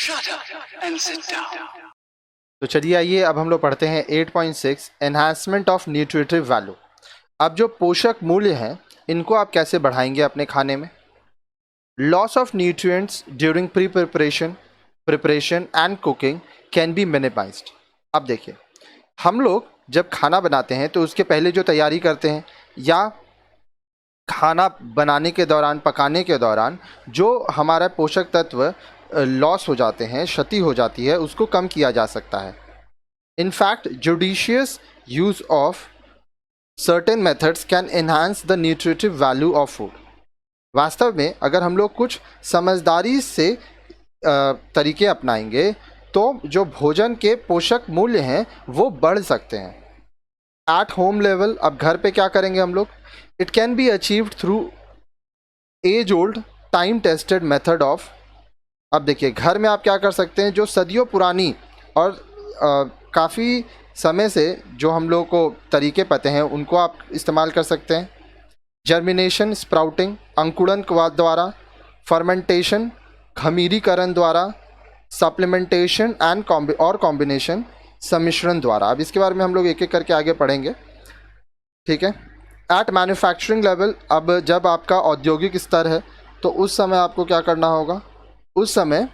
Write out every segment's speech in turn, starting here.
Shut up and sit down. तो चलिए आइए अब हम लोग पढ़ते हैं 8.6 एनहांसमेंट ऑफ न्यूट्रिटिव वैल्यू। अब जो पोषक मूल्य हैं इनको आप कैसे बढ़ाएंगे अपने खाने में। Loss of nutrients during preparation and cooking can be minimised. अब देखिए, हम लोग जब खाना बनाते हैं तो उसके पहले जो तैयारी करते हैं या खाना बनाने के दौरान, पकाने के दौरान जो हमारा पोषक तत्व लॉस हो जाते हैं, क्षति हो जाती है, उसको कम किया जा सकता है। In fact judicious use of certain methods can enhance the nutritive value of food. वास्तव में अगर हम लोग कुछ समझदारी से तरीके अपनाएंगे तो जो भोजन के पोषक मूल्य हैं वो बढ़ सकते हैं। एट होम लेवल, अब घर पे क्या करेंगे हम लोग, it can be achieved through as old time tested method of. अब देखिए, घर में आप क्या कर सकते हैं, जो सदियों पुरानी और काफ़ी समय से जो हम लोगों को तरीके पते हैं उनको आप इस्तेमाल कर सकते हैं। जर्मिनेशन, स्प्राउटिंग, अंकुरण द्वारा, फर्मेंटेशन, खमीरीकरण द्वारा, सप्लीमेंटेशन एंड कॉम्बिनेशन, सम्मिश्रण द्वारा। अब इसके बारे में हम लोग एक एक करके आगे पढ़ेंगे, ठीक है। एट मैन्युफैक्चरिंग लेवल, अब जब आपका औद्योगिक स्तर है तो उस समय आपको क्या करना होगा, उस समय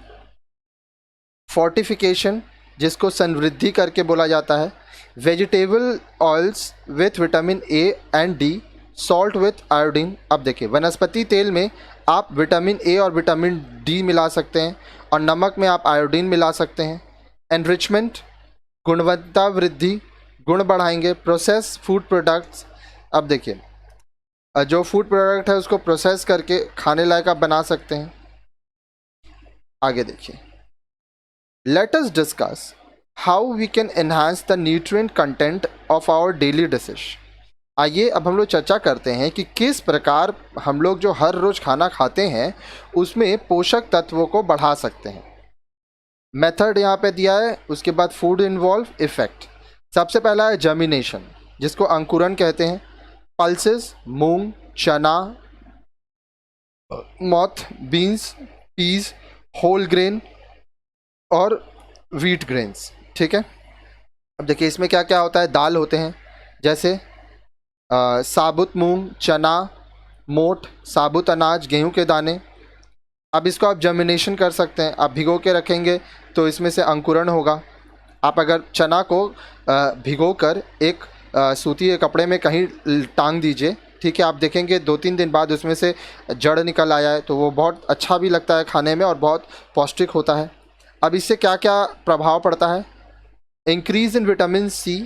फोर्टिफिकेशन, जिसको संवृद्धि करके बोला जाता है, vegetable oils with vitamin A and D, salt with iodine. अब देखिए, वनस्पति तेल में आप विटामिन ए और विटामिन डी मिला सकते हैं और नमक में आप आयोडीन मिला सकते हैं। एनरिचमेंट, गुणवत्ता वृद्धि, गुण बढ़ाएंगे। प्रोसेस फूड प्रोडक्ट्स, अब देखिए जो फूड प्रोडक्ट है उसको प्रोसेस करके खाने लायक आप बना सकते हैं। आगे देखिए, let us discuss how we can enhance the nutrient content of our daily dishes. आइए अब हम लोग चर्चा करते हैं कि किस प्रकार हम लोग जो हर रोज़ खाना खाते हैं उसमें पोषक तत्वों को बढ़ा सकते हैं। मेथड यहाँ पे दिया है, उसके बाद फूड इन्वॉल्व, इफेक्ट। सबसे पहला है जर्मिनेशन, जिसको अंकुरण कहते हैं। पल्सेस, मूंग, चना, मोथ, बीन्स, पीज, होल ग्रेन और व्हीट ग्रेन्स, ठीक है। अब देखिए इसमें क्या क्या होता है, दाल होते हैं जैसे साबुत मूंग, चना, मोठ, साबुत अनाज, गेहूं के दाने। अब इसको आप जर्मिनेशन कर सकते हैं, आप भिगो के रखेंगे तो इसमें से अंकुरण होगा। आप अगर चना को भिगो कर एक सूती कपड़े में कहीं टांग दीजिए, ठीक है, आप देखेंगे 2-3 दिन बाद उसमें से जड़ निकल आया है, तो वो बहुत अच्छा भी लगता है खाने में और बहुत पौष्टिक होता है। अब इससे क्या क्या प्रभाव पड़ता है, increase in vitamin C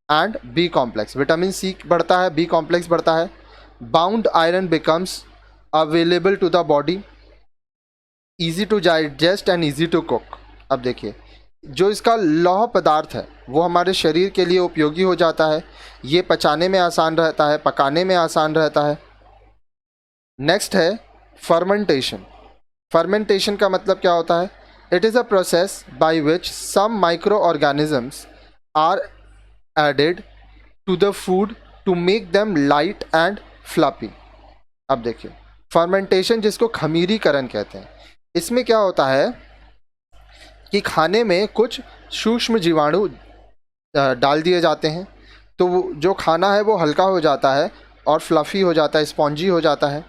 and B complex, vitamin C बढ़ता है, बी कॉम्प्लेक्स बढ़ता है। Bound iron becomes available to the body, easy to digest and easy to cook. अब देखिए, जो इसका लौह पदार्थ है वो हमारे शरीर के लिए उपयोगी हो जाता है, ये पचाने में आसान रहता है, पकाने में आसान रहता है। नेक्स्ट है फर्मेंटेशन। फर्मेंटेशन का मतलब क्या होता है, it is a process by which some microorganisms are added to the food to make them light and fluffy. अब देखिए, फर्मेंटेशन जिसको खमीरीकरण कहते हैं, इसमें क्या होता है कि खाने में कुछ सूक्ष्म जीवाणु डाल दिए जाते हैं, तो जो खाना है वो हल्का हो जाता है और फ्लफ़ी हो जाता है, स्पॉन्जी हो जाता है।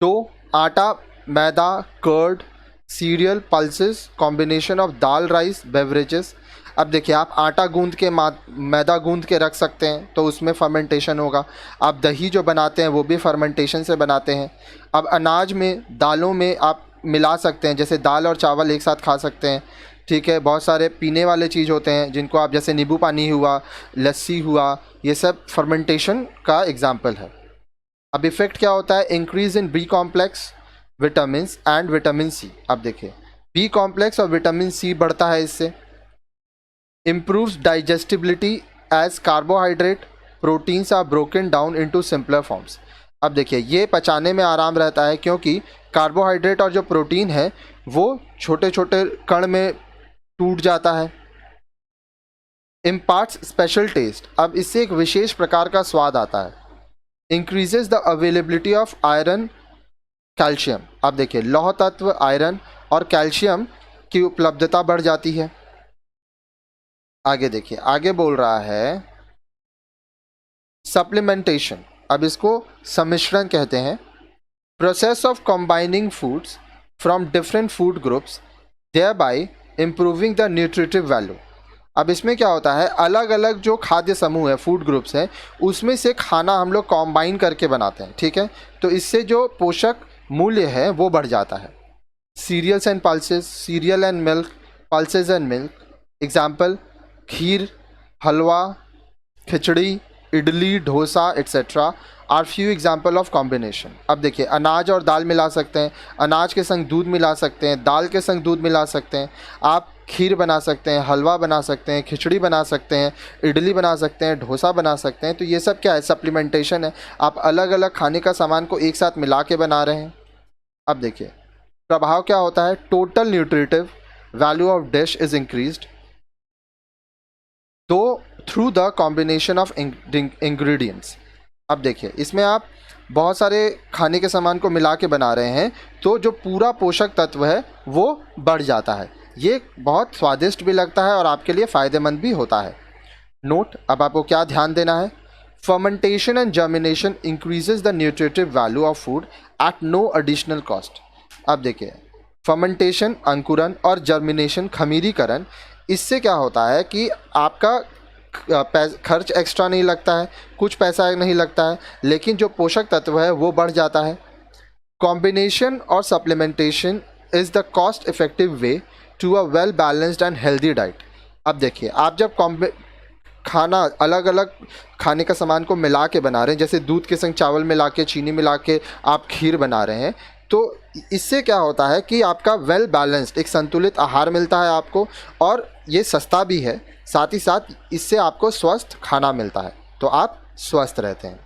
तो आटा, मैदा, curd, cereal, pulses, combination of दाल, राइस, बेवरेजेस। अब देखिए, आप आटा गूंद के मैदा गूंद के रख सकते हैं तो उसमें फर्मेंटेशन होगा। आप दही जो बनाते हैं वो भी फर्मेंटेशन से बनाते हैं। अब अनाज में, दालों में आप मिला सकते हैं, जैसे दाल और चावल एक साथ खा सकते हैं, ठीक है। बहुत सारे पीने वाले चीज़ होते हैं जिनको आप, जैसे नींबू पानी हुआ, लस्सी हुआ, ये सब फर्मेंटेशन का एग्जाम्पल है। अब इफ़ेक्ट क्या होता है, increase in B complex, vitamin and vitamin C. अब देखिए, बी कॉम्प्लेक्स और विटामिन सी बढ़ता है इससे। Improves digestibility as carbohydrate proteins are broken down into simpler forms. अब देखिए, ये पचाने में आराम रहता है क्योंकि कार्बोहाइड्रेट और जो प्रोटीन है वो छोटे छोटे कण में टूट जाता है। इम्पार्ट्स स्पेशल टेस्ट, अब इससे एक विशेष प्रकार का स्वाद आता है। Increases the availability of iron, calcium. अब देखिए, लौह तत्व, आयरन और कैल्शियम की उपलब्धता बढ़ जाती है। आगे देखिए, आगे बोल रहा है सप्लीमेंटेशन। अब इसको सम्मिश्रण कहते हैं। Process of combining foods from different food groups thereby improving the nutritive value. अब इसमें क्या होता है, अलग अलग जो खाद्य समूह है, फूड ग्रुप्स हैं, उसमें से खाना हम लोग कॉम्बाइन करके बनाते हैं, ठीक है। तो इससे जो पोषक मूल्य है वो बढ़ जाता है। Cereals and pulses, cereal and milk, pulses and milk. Example kheer, halwa, khichdi, idli, dosa etcetera are few example of combination. अब देखिए, अनाज और दाल मिला सकते हैं, अनाज के संग दूध मिला सकते हैं, दाल के संग दूध मिला सकते हैं, आप खीर बना सकते हैं, हलवा बना सकते हैं, खिचड़ी बना सकते हैं, इडली बना सकते हैं, डोसा बना सकते हैं। तो ये सब क्या है, सप्लीमेंटेशन है। आप अलग अलग खाने का सामान को एक साथ मिला के बना रहे हैं। अब देखिए प्रभाव क्या होता है, total nutritive value of dish is increased तो through the combination of ingredients. अब देखिए, इसमें आप बहुत सारे खाने के सामान को मिला के बना रहे हैं, तो जो पूरा पोषक तत्व है वो बढ़ जाता है। ये बहुत स्वादिष्ट भी लगता है और आपके लिए फ़ायदेमंद भी होता है। नोट, अब आपको क्या ध्यान देना है, fermentation and germination increases the nutritive value of food at no additional cost. अब देखिए, फर्मेंटेशन अंकुरन और जर्मिनेशन खमीरीकरण, इससे क्या होता है कि आपका खर्च एक्स्ट्रा नहीं लगता है, कुछ पैसा नहीं लगता है, लेकिन जो पोषक तत्व है वो बढ़ जाता है। कॉम्बिनेशन और supplementation is the cost effective way to a well balanced and healthy diet. अब देखिए, आप जब खाना अलग अलग खाने का सामान को मिला के बना रहे हैं, जैसे दूध के संग चावल मिला के, चीनी मिला के आप खीर बना रहे हैं, तो इससे क्या होता है कि आपका वेल बैलेंस्ड एक संतुलित आहार मिलता है आपको, और ये सस्ता भी है। साथ ही साथ इससे आपको स्वस्थ खाना मिलता है, तो आप स्वस्थ रहते हैं।